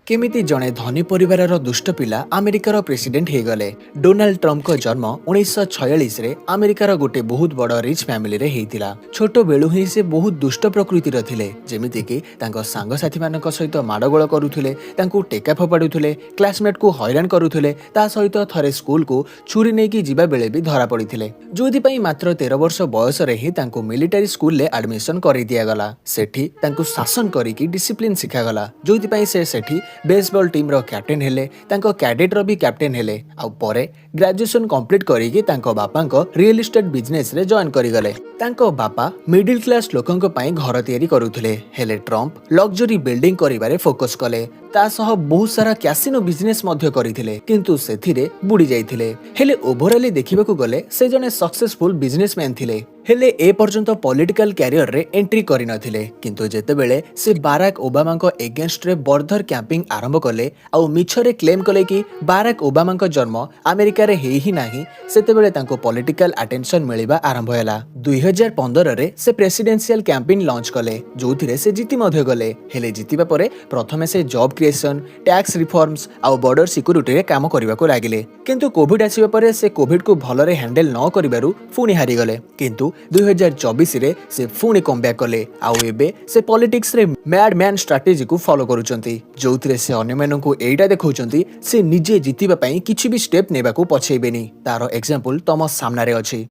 केमिति जड़े धनी परिवार दुष्ट पिला अमेरिकार प्रेसिडेंट हो गले। डोनाल्ड ट्रम्प को जन्म 1946 रे अमेरिकार गोटे बहुत बड़ रिच फैमिली रे हेइतिला। छोट बेलु ही से बहुत दुष्ट प्रकृतिर थिले, जेमिति कि तांको सांगसाथी मानक सहित माडगोळ करुथिले, तांको टेका फोपाडुथिले, क्लासमेट को हैरान करुथिले, ता सहित थरे स्कूल को छुरी नेकी जिबा बेले भी धरा पड़िथिले। जोदि पई मात्र 13 वर्ष बयस रे ही तांको मिलिटरी स्कूल ले एडमिशन करि दिया गला। सेठी तांको शासन करिकि डिसिप्लिन सिखा गला, जोदि पई से सेठी बेसबॉल टीम रो कैप्टेन हेले, तांको कैडेट रो भी कैप्टेन हेले। आ परे ग्रेजुएशन कंप्लीट करिकि तांको बापांको रियल एस्टेट बिजनेस रे जॉइन करि गले। तांको बापा मिडिल क्लास लोकंको पई घर तयारी करुथिले, हेले ट्रम्प लग्जरी बिल्डिंग करिबारे फोकस कले। ता सह बहुत सारा कैसिनो बिजनेस मध्य करिथिले, किंतु सेथिरे बुडी जाइथिले। हेले ओभरऑली देखिबाकू गले से जने सक्सेसफुल बिजनेसमैन थिले, हेले ए पर्यंत पॉलिटिकल कैरियर रे एंट्री करि नथिले। किंतु जेतेबेले से बाराक ओबामाको एगेंस्ट रे बर्धर कैंपिंग आरंभ कले आ मिछरे क्लेम कले कि बाराक ओबामाको जन्म अमेरिका रे हेई ही नाही, सेतेबेले तांको पॉलिटिकल अटेंशन मिलिबा आरंभ होला। 2015 रे से प्रेसिडेंशियल कैंपेन लॉन्च कले, जोथिरे से जीति मध्य गले। हेले जीतिबा परे प्रथमे से जॉब क्रिएशन, टैक्स रिफॉर्म्स आ बॉर्डर सिक्योरिटी रे काम करबाको लागिले। किंतु कोविड आसीबा परे से कोविड को भलरे हैंडल न करिबारु पुणी हारि गले। किंतु 2024 रे से पुणी कमबैक कले आ एबे से पॉलिटिक्स रे मैड मैन स्ट्रेटजी को फॉलो करूचंती, जोथिरे से अन्य माननकु एइटा देखौचंती से निजे जीतिबा पई किछि भी स्टेप नेबाकू पछेइबेनी। तारो एग्जांपल तम सामना रे अछि।